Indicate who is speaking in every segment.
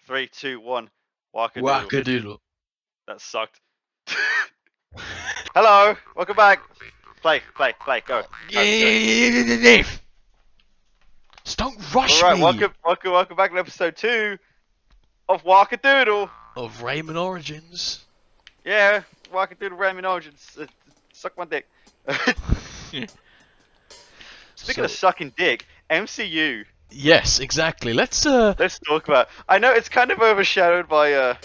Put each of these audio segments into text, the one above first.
Speaker 1: 3, 2, 1. Wacca Doodle.
Speaker 2: Wackadoodle.
Speaker 1: That sucked. Hello, welcome back. Play, go.
Speaker 2: Don't rush
Speaker 1: Alright,
Speaker 2: me!
Speaker 1: welcome back to episode 2 of Wacca Doodle.
Speaker 2: Of Rayman Origins.
Speaker 1: Yeah, Wacca Doodle Rayman Origins. Suck my dick. Speaking of sucking dick, MCU.
Speaker 2: Yes, exactly. Let's
Speaker 1: talk about it. I know it's kind of overshadowed by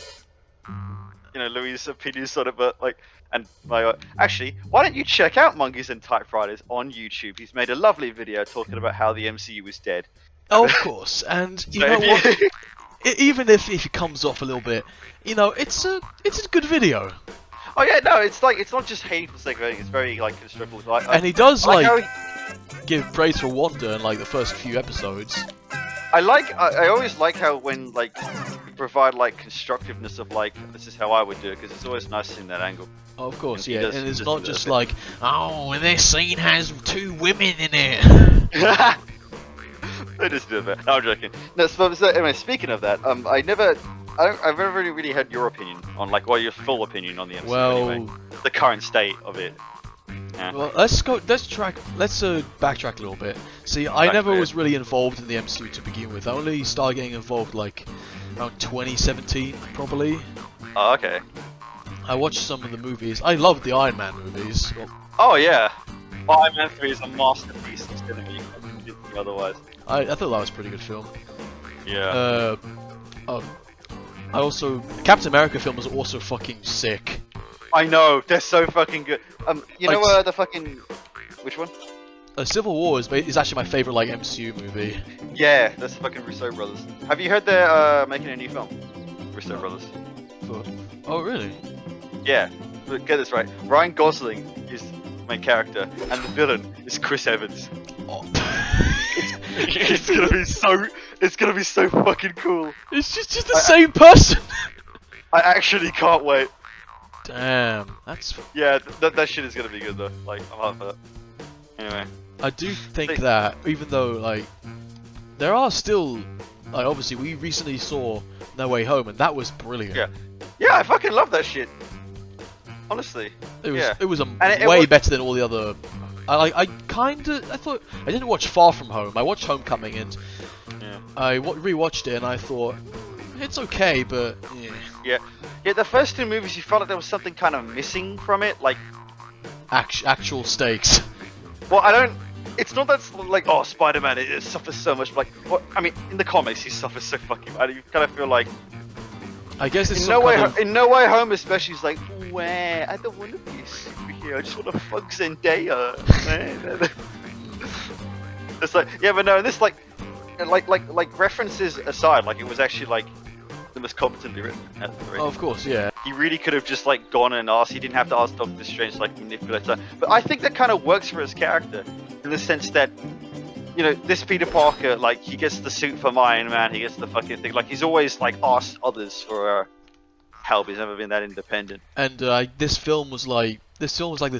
Speaker 1: Louis' opinions on it, but actually, why don't you check out Monkeys and Typewriters on YouTube? He's made a lovely video talking about how the MCU is dead.
Speaker 2: Oh, of course, and you know what? Even if it comes off a little bit, it's a good video.
Speaker 1: Oh yeah, no, it's not just hating for the sake of hating. It's very constructive.
Speaker 2: And he does give praise for Wanda in the first few episodes.
Speaker 1: I always like how when you provide constructiveness of this is how I would do it, because it's always nice seeing that angle.
Speaker 2: Oh, of course, yeah, and it's not just oh, this scene has 2 women in it.
Speaker 1: They just do it. No, I'm joking. No, so anyway, speaking of that, I've never really heard your opinion on your full opinion on the MCU.
Speaker 2: Well,
Speaker 1: anyway. The current state of it. Yeah.
Speaker 2: Well, let's backtrack a little bit. See, I never was really involved in the MCU to begin with. I only started getting involved around 2017, probably.
Speaker 1: Oh, okay.
Speaker 2: I watched some of the movies. I loved the Iron Man movies.
Speaker 1: Oh yeah, Iron Man 3 is a masterpiece of cinema. You couldn't do otherwise.
Speaker 2: I thought that was a pretty good film.
Speaker 1: Yeah.
Speaker 2: I also Captain America film was also fucking sick.
Speaker 1: I know, they're so fucking good. The fucking... Which one?
Speaker 2: Civil War is actually my favorite MCU movie.
Speaker 1: Yeah, that's the fucking Russo brothers. Have you heard they're making a new film? Russo brothers.
Speaker 2: Oh really?
Speaker 1: Yeah, but get this right. Ryan Gosling is the main character, and the villain is Chris Evans.
Speaker 2: Oh.
Speaker 1: It's gonna be so fucking cool.
Speaker 2: It's just the same person.
Speaker 1: I actually can't wait.
Speaker 2: Damn, that's...
Speaker 1: Yeah, that shit is gonna be good though. I'm up for that. Anyway.
Speaker 2: I do think that, even though, there are still... obviously, we recently saw No Way Home, and that was brilliant.
Speaker 1: Yeah. Yeah, I fucking love that shit. Honestly.
Speaker 2: It was
Speaker 1: way
Speaker 2: way better than all the other... I thought... I didn't watch Far From Home. I watched Homecoming, and...
Speaker 1: Yeah.
Speaker 2: I rewatched it, and I thought... It's okay, but...
Speaker 1: Yeah. Yeah, the first 2 movies, you felt like there was something kind of missing from it,
Speaker 2: actual stakes.
Speaker 1: Well, it's not that Spider-Man it suffers so much, in the comics he suffers so fucking bad. You kind of feel like...
Speaker 2: I guess it's
Speaker 1: in No Way Home especially, he's like, where? I don't want to be a superhero, I just want to fuck Zendaya. It's yeah, but no, this references aside, it was actually the most competently written at the rate.
Speaker 2: Oh, of course, yeah.
Speaker 1: He really could have just gone and asked. He didn't have to ask Doctor Strange to manipulate her. But I think that kind of works for his character in the sense that, this Peter Parker, he gets the suit from Iron Man. He gets the fucking thing. He's always asked others for help. He's never been that independent.
Speaker 2: And this film was the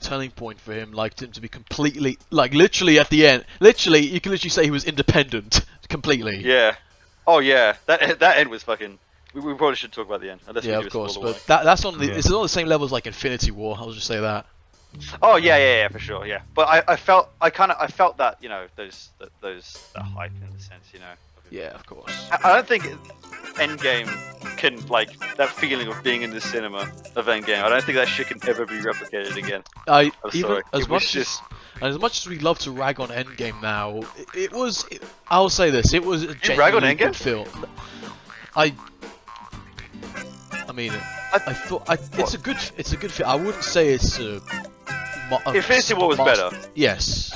Speaker 2: turning point for him. Him to be completely, literally at the end. Literally, you can literally say he was independent completely.
Speaker 1: Yeah. Oh yeah. That end was fucking. We probably should talk about the end.
Speaker 2: Yeah, of course, but that's on the it's on the same level as Infinity War. I'll just say that.
Speaker 1: Oh yeah, for sure, yeah. But I felt that those that hype in the sense,
Speaker 2: Yeah, of course.
Speaker 1: I don't think Endgame can that feeling of being in the cinema of Endgame. I don't think that shit can ever be replicated again.
Speaker 2: As much as we love to rag on Endgame now, I'll say this: it was a genuinely good film. I thought it's a good film. I wouldn't say it's
Speaker 1: Infinity War was better.
Speaker 2: Yes.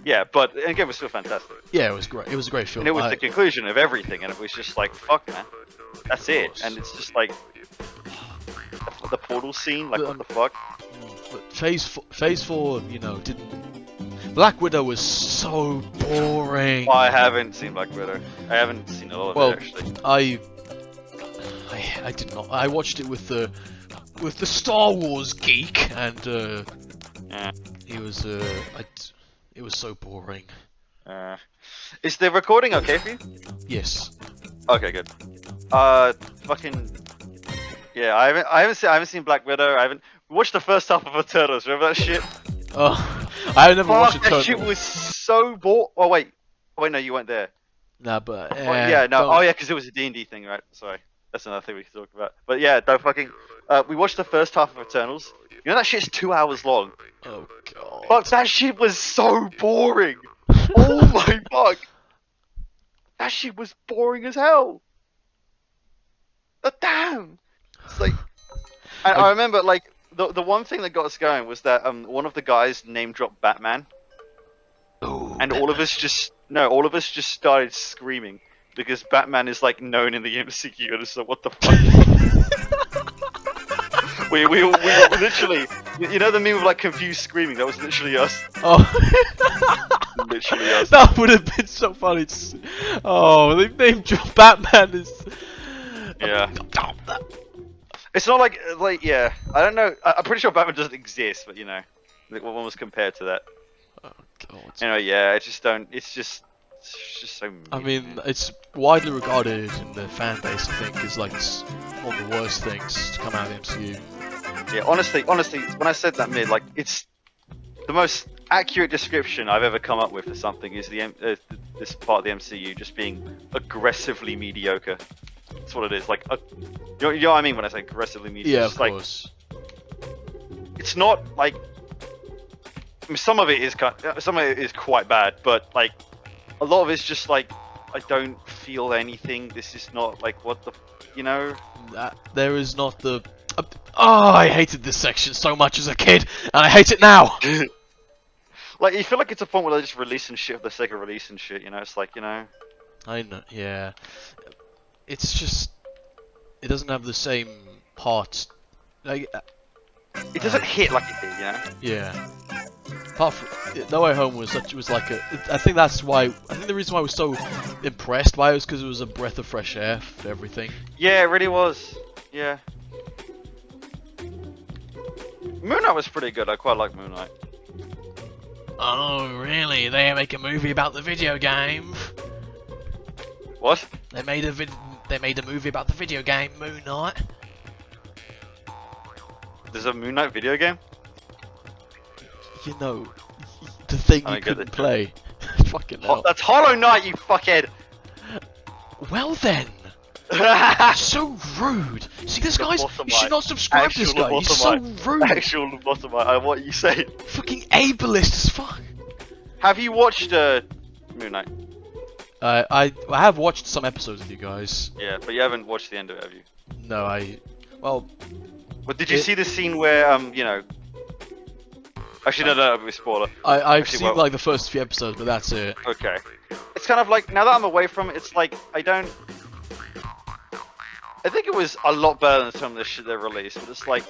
Speaker 1: Yeah, but Endgame was still fantastic.
Speaker 2: Yeah, it was great. It was a great film.
Speaker 1: And it was the conclusion of everything, and it was just fuck, man. That's it. And it's just the portal scene, what the fuck?
Speaker 2: But Phase 4, didn't. Black Widow was so boring.
Speaker 1: Well, I haven't seen Black Widow. I haven't seen a lot of it actually.
Speaker 2: I did not. I watched it with the Star Wars geek, and
Speaker 1: yeah.
Speaker 2: it was so boring.
Speaker 1: Is the recording okay for you?
Speaker 2: Yes.
Speaker 1: Okay, good. Fucking. Yeah, I haven't seen Black Widow. I haven't watched the first half of Eternals. Remember that shit?
Speaker 2: Oh, I never watched
Speaker 1: Fuck,
Speaker 2: it.
Speaker 1: that shit was so bored. Oh wait, no, you weren't there.
Speaker 2: Nah, but
Speaker 1: Oh, yeah, no.
Speaker 2: don't-
Speaker 1: Oh yeah, because it was a D&D thing, right? Sorry, that's another thing we can talk about. But yeah, don't fucking. We watched the first half of Eternals. You know that shit's 2 hours long.
Speaker 2: Oh god.
Speaker 1: Fuck, that shit was so boring. Oh my fuck. That shit was boring as hell. Damn. It's like, I remember like the one thing that got us going was that one of the guys name dropped Batman,
Speaker 2: Ooh,
Speaker 1: and all of us just started screaming because Batman is like known in the MCU, and it's like, what the fuck? we literally, you know the meme of like confused screaming? That was literally us.
Speaker 2: Oh.
Speaker 1: Literally us.
Speaker 2: That would have been so funny. Oh, they named Batman is.
Speaker 1: Yeah. It's not like yeah. I don't know. I'm pretty sure Batman doesn't exist, but you know, like what one was compared to that.
Speaker 2: Oh god.
Speaker 1: Anyway, yeah. I just don't. It's just so. Mean,
Speaker 2: I mean,
Speaker 1: man.
Speaker 2: it's widely regarded in the fan base, I think, as like one of the worst things to come out of the MCU.
Speaker 1: Yeah. Honestly, when I said that mid, like it's the most accurate description I've ever come up with for something is this part of the MCU just being aggressively mediocre. That's what it is. Like, you know what I mean when I say aggressively mediocre?
Speaker 2: Yeah,
Speaker 1: It's
Speaker 2: of
Speaker 1: like,
Speaker 2: course.
Speaker 1: It's not like. I mean, some of it is quite bad, but like a lot of it's just like I don't feel anything. This is not like what the, you know.
Speaker 2: There is not the. Oh, I hated this section so much as a kid, and I hate it now.
Speaker 1: Like you feel like it's a point where they're just releasing shit for the sake of releasing shit. You know, it's like, you know.
Speaker 2: I know. Yeah. It's just. It doesn't have the same part. Like.
Speaker 1: It doesn't hit like it did, you know.
Speaker 2: Yeah. Apart from No Way Home was like a. I think that's why. I think the reason why I was so impressed by it was because it was a breath of fresh air for everything.
Speaker 1: Yeah, it really was. Yeah. Moon Knight was pretty good. I quite like Moon Knight.
Speaker 2: Oh, really? They make a movie about the video game?
Speaker 1: What?
Speaker 2: They made a movie about the video game Moon Knight.
Speaker 1: There's a Moon Knight video game?
Speaker 2: You know, the thing
Speaker 1: I
Speaker 2: you
Speaker 1: get
Speaker 2: couldn't
Speaker 1: it.
Speaker 2: play. Fucking hell.
Speaker 1: That's Hollow Knight, you fuckhead!
Speaker 2: Well then. So rude. See, this guy's. You should not subscribe to this guy. He's so rude.
Speaker 1: Actual lobotomite. What you say?
Speaker 2: Fucking ableist as fuck.
Speaker 1: Have you watched Moon Knight?
Speaker 2: I have watched some episodes with you guys.
Speaker 1: Yeah, but you haven't watched the end of it, have you?
Speaker 2: No, well.
Speaker 1: But did you see the scene where you know? Actually, no, that'll be a spoiler.
Speaker 2: I've
Speaker 1: Actually,
Speaker 2: seen
Speaker 1: well-
Speaker 2: like the first few episodes, but that's it.
Speaker 1: Okay. It's kind of like now that I'm away from it, it's like I think it was a lot better than some of the shit they released, but it's like,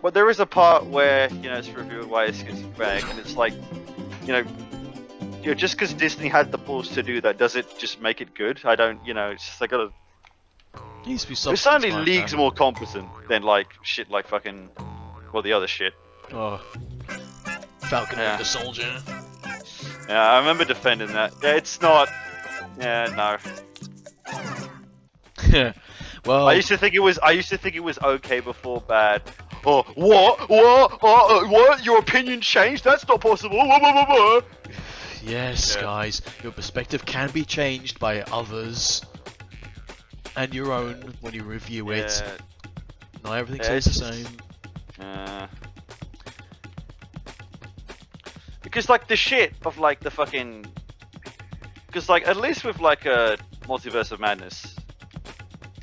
Speaker 1: but there is a part where you know it's revealed why it's schizophrenic, and it's like, you know, just because Disney had the balls to do that, does it just make it good? I don't, you know, it's just like gotta.
Speaker 2: Needs to be
Speaker 1: It's
Speaker 2: substance
Speaker 1: certainly
Speaker 2: behind
Speaker 1: leagues
Speaker 2: that.
Speaker 1: more competent than like shit like fucking, well, the other shit.
Speaker 2: Oh. Falcon
Speaker 1: Yeah.
Speaker 2: and the Soldier.
Speaker 1: Yeah, I remember defending that. Yeah, it's not. Yeah, no.
Speaker 2: Well,
Speaker 1: I used to think it was okay before bad. Oh, what? Your opinion changed? That's not possible.
Speaker 2: yes,
Speaker 1: Yeah.
Speaker 2: guys, your perspective can be changed by others and your own when you review it.
Speaker 1: Yeah.
Speaker 2: Not everything
Speaker 1: Yeah,
Speaker 2: stays the
Speaker 1: it's-
Speaker 2: same.
Speaker 1: Because like the shit of like the fucking. Because like at least with like a Multiverse of Madness,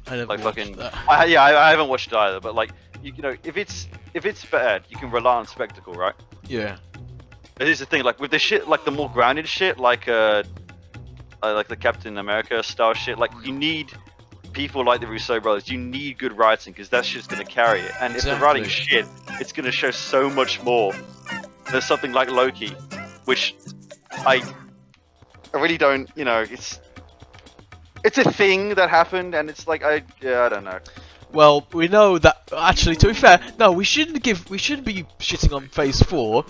Speaker 2: I never
Speaker 1: like
Speaker 2: watched
Speaker 1: fucking.
Speaker 2: that.
Speaker 1: I haven't watched it either, but like you know if it's bad, you can rely on spectacle, right?
Speaker 2: Yeah.
Speaker 1: Here's the thing, like with the shit, like the more grounded shit, like the Captain America style shit, like you need people like the Russo brothers. You need good writing because that shit's gonna carry it. And if they're writing shit, it's gonna show so much more. There's something like Loki, which I really don't, you know, it's a thing that happened, and it's like I don't know.
Speaker 2: Well, we know that. Actually, to be fair, no, we shouldn't be shitting on Phase 4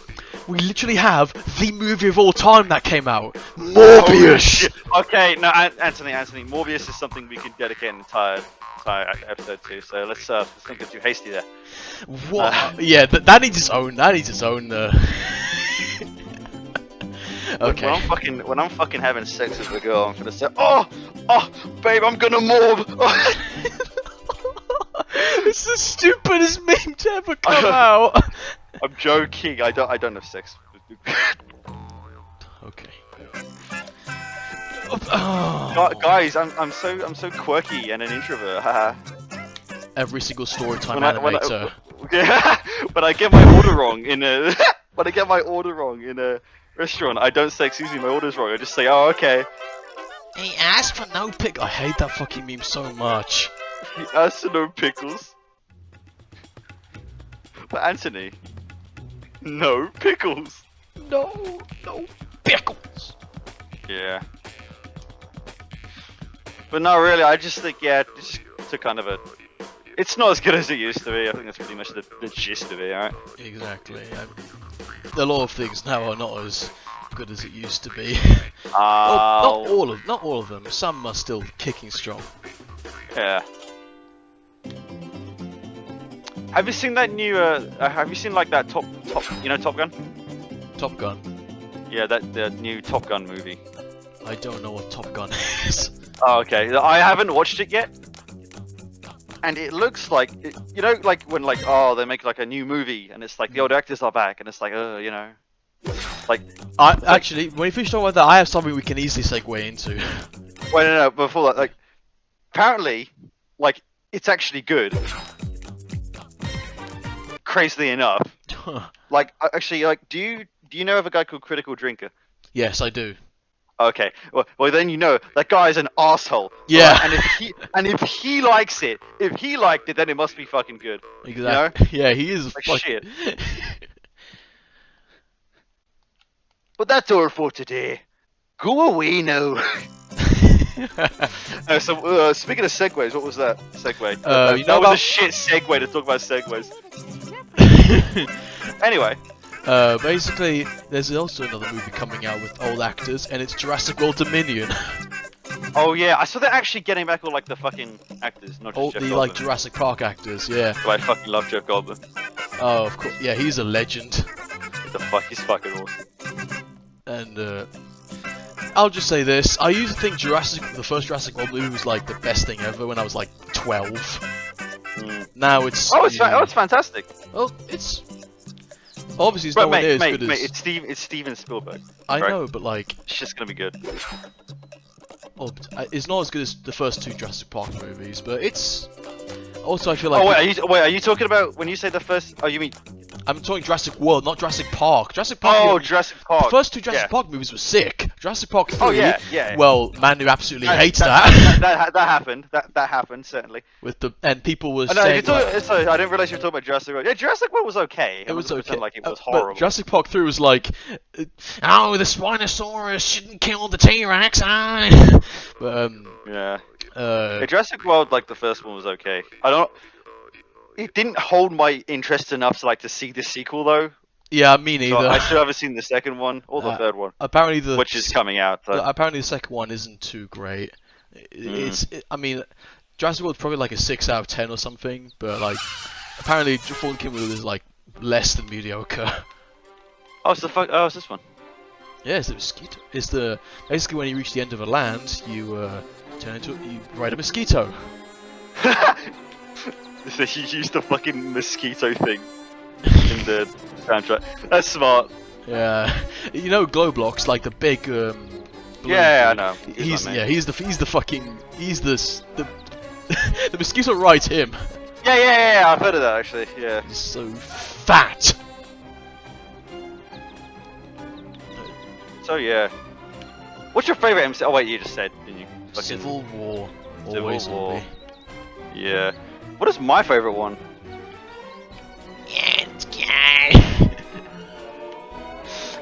Speaker 2: we literally have the movie of all time that came out, Morbius.
Speaker 1: Okay, no, Anthony, Morbius is something we could dedicate an entire episode to. So let's don't get too hasty there.
Speaker 2: What? Yeah, that needs its own. That needs its own. Okay.
Speaker 1: When I'm fucking having sex with a girl, I'm gonna say, oh, babe, I'm gonna morb.
Speaker 2: It's the stupidest meme to ever come out.
Speaker 1: I'm joking. I don't have sex.
Speaker 2: Okay.
Speaker 1: Guys, I'm so quirky and an introvert.
Speaker 2: Every single story time animator.
Speaker 1: When I get my order wrong in a restaurant, I don't say excuse me, my order's wrong. I just say, oh, okay.
Speaker 2: He asked for no pickles. I hate that fucking meme so much.
Speaker 1: He asked for no pickles. But Anthony, no pickles.
Speaker 2: No pickles.
Speaker 1: Yeah. But no, really, I just think, yeah, just to kind of it's not as good as it used to be. I think that's pretty much the gist of it, right?
Speaker 2: Exactly. A lot of things now are not as good as it used to be.
Speaker 1: Oh,
Speaker 2: not all of them. Some are still kicking strong.
Speaker 1: Yeah. Have you seen that new? Have you seen like that Top Gun?
Speaker 2: Top Gun.
Speaker 1: Yeah, the new Top Gun movie.
Speaker 2: I don't know what Top Gun is.
Speaker 1: Oh, okay. I haven't watched it yet. And it looks like, you know, like when like, oh, they make like a new movie and it's like the old actors are back and it's like, you know, like.
Speaker 2: Actually, when you finish talking about that, I have something we can easily segue into.
Speaker 1: Wait, no, before that, like, apparently, like, it's actually good. Crazily enough. Like, actually, like, do you know of a guy called Critical Drinker?
Speaker 2: Yes, I do.
Speaker 1: Okay, well then you know that guy's an asshole.
Speaker 2: Yeah.
Speaker 1: Right? And if he liked it, then it must be fucking good.
Speaker 2: Exactly.
Speaker 1: You know?
Speaker 2: Yeah, he is
Speaker 1: like shit. But that's all for today. Go away now. So speaking of segues, what was that segue? That was a shit segue to talk about segues. Anyway.
Speaker 2: Basically, there's also another movie coming out with old actors, and it's Jurassic World Dominion.
Speaker 1: Oh yeah, I saw they're actually getting back all like the fucking actors, not just Jeff Goldblum.
Speaker 2: Like Jurassic Park actors, yeah.
Speaker 1: So I fucking love Jeff Goldblum.
Speaker 2: Oh, of course, yeah, he's a legend.
Speaker 1: He's fucking awesome.
Speaker 2: And I'll just say this: I used to think the first Jurassic World movie was like the best thing ever when I was like 12. Now it's
Speaker 1: it's fantastic.
Speaker 2: Well, it's. Obviously, it's nowhere near as good as...
Speaker 1: It's Steven Spielberg.
Speaker 2: I know, but like...
Speaker 1: It's just gonna be good.
Speaker 2: Well, it's not as good as the first two Jurassic Park movies, but it's... Also, I feel like...
Speaker 1: Oh, wait, are you talking about... When you say the first... Oh, you mean...
Speaker 2: I'm talking Jurassic World, not Jurassic Park. Jurassic Park...
Speaker 1: Oh, Jurassic Park.
Speaker 2: The first two Jurassic Park movies were sick. Jurassic Park 3...
Speaker 1: Oh, yeah.
Speaker 2: Well, man who absolutely hates that.
Speaker 1: That happened. That happened, certainly.
Speaker 2: And people were
Speaker 1: saying...
Speaker 2: Sorry,
Speaker 1: I didn't realize you were talking about Jurassic World. Yeah, Jurassic World was okay.
Speaker 2: It was okay.
Speaker 1: Like, it was horrible.
Speaker 2: But Jurassic Park 3 was like... Oh, the Spinosaurus shouldn't kill the T-Rex, But,
Speaker 1: yeah. Jurassic World, like, the first one was okay. It didn't hold my interest enough to see the sequel though.
Speaker 2: Yeah, me neither.
Speaker 1: So I still haven't seen the second one or the third one.
Speaker 2: Apparently
Speaker 1: which is coming out. So.
Speaker 2: Apparently the second one isn't too great. I mean, Jurassic World's probably like a 6 out of 10 or something, but like apparently Fallen Kingdom is like less than mediocre.
Speaker 1: Oh, it's this one.
Speaker 2: Yeah, it's the mosquito. It's basically when you reach the end of a land, you ride a mosquito.
Speaker 1: So he used the fucking mosquito thing in the soundtrack. That's smart.
Speaker 2: Yeah, you know Glowblocks, like the big.
Speaker 1: Yeah, I know.
Speaker 2: He's the mosquito rides him.
Speaker 1: Yeah. I've heard of that actually. Yeah.
Speaker 2: He's so fat.
Speaker 1: So yeah. What's your favorite MC? Oh wait, you just said, didn't you?
Speaker 2: Civil War.
Speaker 1: Civil War. Yeah. What is my favorite one?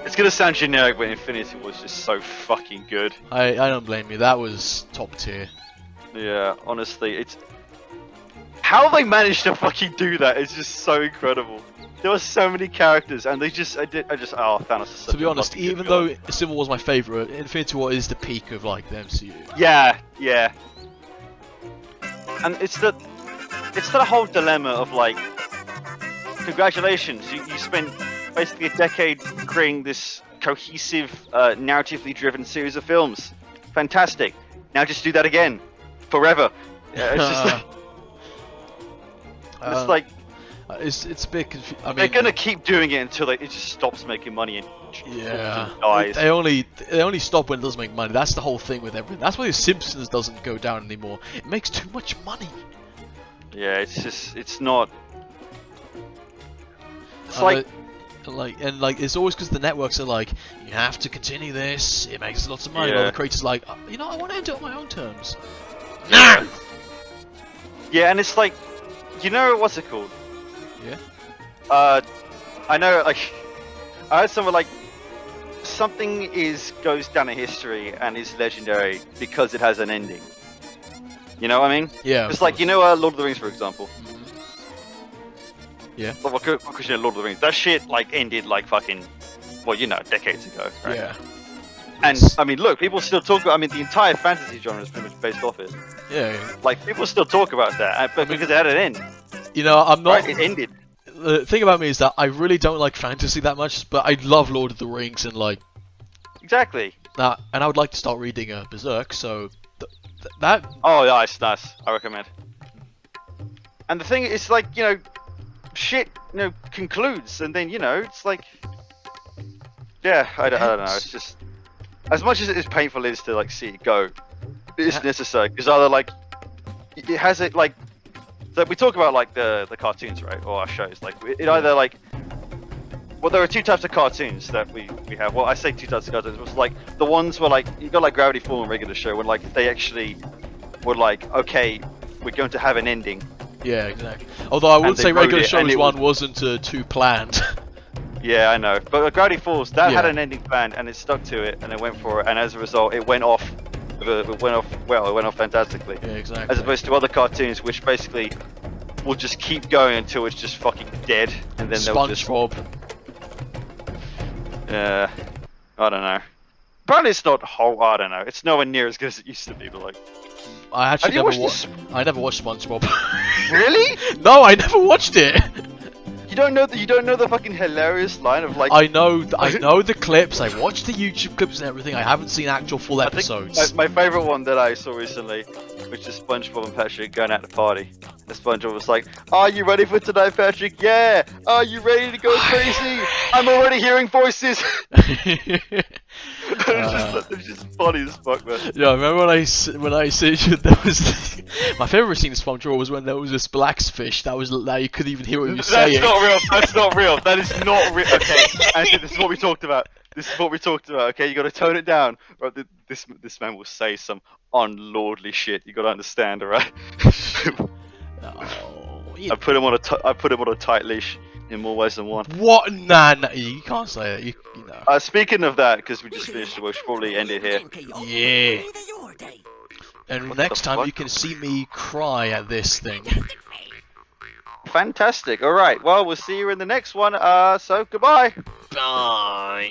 Speaker 1: It's gonna sound generic, but Infinity was just so fucking good.
Speaker 2: I don't blame you. That was top tier.
Speaker 1: Yeah, honestly, it's how they managed to fucking do that is just so incredible. there were so many characters, and I just, oh, Thanos is such
Speaker 2: To be
Speaker 1: a
Speaker 2: honest,
Speaker 1: fucking good
Speaker 2: even
Speaker 1: villain.
Speaker 2: though Civil War's my favourite, Infinity War is the peak of like the MCU.
Speaker 1: Yeah, yeah. And it's the whole dilemma of like, congratulations, you spent basically a decade creating this cohesive, narratively driven series of films. Fantastic. Now just do that again, forever. Yeah, it's just like, it's like
Speaker 2: it's a bit confusing. I mean,
Speaker 1: they're gonna keep doing it until it just stops making money and
Speaker 2: yeah,
Speaker 1: dies.
Speaker 2: they only stop when it doesn't make money. That's the whole thing with everything. That's why The Simpsons doesn't go down anymore. It makes too much money.
Speaker 1: Yeah, it's not. It's like
Speaker 2: it's always because the networks are like, you have to continue this. It makes lots of money.
Speaker 1: Yeah.
Speaker 2: While the creators are like, you know, I want to end it on my own terms. Nah.
Speaker 1: Yeah, and it's like, you know, what's it called?
Speaker 2: Yeah.
Speaker 1: I know, like, I heard someone like, something goes down in history and is legendary because it has an ending. You know what I mean?
Speaker 2: Yeah.
Speaker 1: It's like, you know, Lord of the Rings, for example.
Speaker 2: Yeah.
Speaker 1: Well, because you know, Lord of the Rings, that shit like ended like fucking, well, you know, decades ago. Right?
Speaker 2: Yeah.
Speaker 1: And I mean, look, people still talk about. I mean, the entire fantasy genre is pretty much based off it.
Speaker 2: Yeah.
Speaker 1: Like, people still talk about that, but because it had an end.
Speaker 2: You know, I'm not.
Speaker 1: Right? It ended.
Speaker 2: The thing about me is that I really don't like fantasy that much, but I love Lord of the Rings and like
Speaker 1: Exactly.
Speaker 2: that, and I would like to start reading Berserk. So that.
Speaker 1: Oh, yeah, it's nice. I recommend. And the thing is, like, you know, shit, you know, concludes, and then, you know, it's like, yeah, I don't know. It's just, as much as it is painful it is to like see it go, it is necessary, because either like it has it like, so we talk about like the cartoons, right, or our shows, like it either like, well, there are two types of cartoons that we have. Well, I say two types of cartoons. It was like the ones where like you got like Gravity Falls and Regular Show, when like they actually were like, okay, we're going to have an ending.
Speaker 2: Yeah, exactly. Although I would say Regular Shows
Speaker 1: it
Speaker 2: one wasn't too planned.
Speaker 1: Yeah, I know. But Gravity Falls, that
Speaker 2: Yeah.
Speaker 1: had an ending planned, and it stuck to it, and it went for it, and as a result, it went off. It went off fantastically.
Speaker 2: Yeah, exactly.
Speaker 1: As opposed to other cartoons, which basically will just keep going until it's just fucking dead, and then they'll just.
Speaker 2: SpongeBob.
Speaker 1: Yeah, I don't know. Apparently, it's not whole. I don't know. It's nowhere near as good as it used to be. But like,
Speaker 2: I actually
Speaker 1: have you
Speaker 2: never
Speaker 1: watched
Speaker 2: watched. I never watched SpongeBob.
Speaker 1: Really?
Speaker 2: No, I never watched it.
Speaker 1: You don't know the fucking hilarious line of like.
Speaker 2: I know the clips. I watched the YouTube clips and everything. I haven't seen actual full
Speaker 1: I think
Speaker 2: episodes.
Speaker 1: my favorite one that I saw recently, which is SpongeBob and Patrick going out to party. And SpongeBob was like, "Are you ready for tonight, Patrick? Yeah. Are you ready to go crazy? I'm already hearing voices." It's just funny as fuck, man.
Speaker 2: Yeah, I remember when I said there was my favorite scene in SpongeBob was when there was this black fish that you couldn't even hear what he was saying.
Speaker 1: That's not real. That's not real. That is not real. Okay, Anthony, this is what we talked about. Okay, you got to tone it down. Right, this man will say some unlordly shit. You got to understand, all right?
Speaker 2: Oh, yeah.
Speaker 1: I put him on a tight leash in more ways than one.
Speaker 2: What? Nah, you can't say that. You know.
Speaker 1: Speaking of that, because we just finished, we should probably end it here.
Speaker 2: Yeah. And
Speaker 1: What
Speaker 2: next
Speaker 1: the
Speaker 2: time
Speaker 1: fuck?
Speaker 2: you can see me cry at this thing.
Speaker 1: Fantastic. All right. Well, we'll see you in the next one. So goodbye.
Speaker 2: Bye.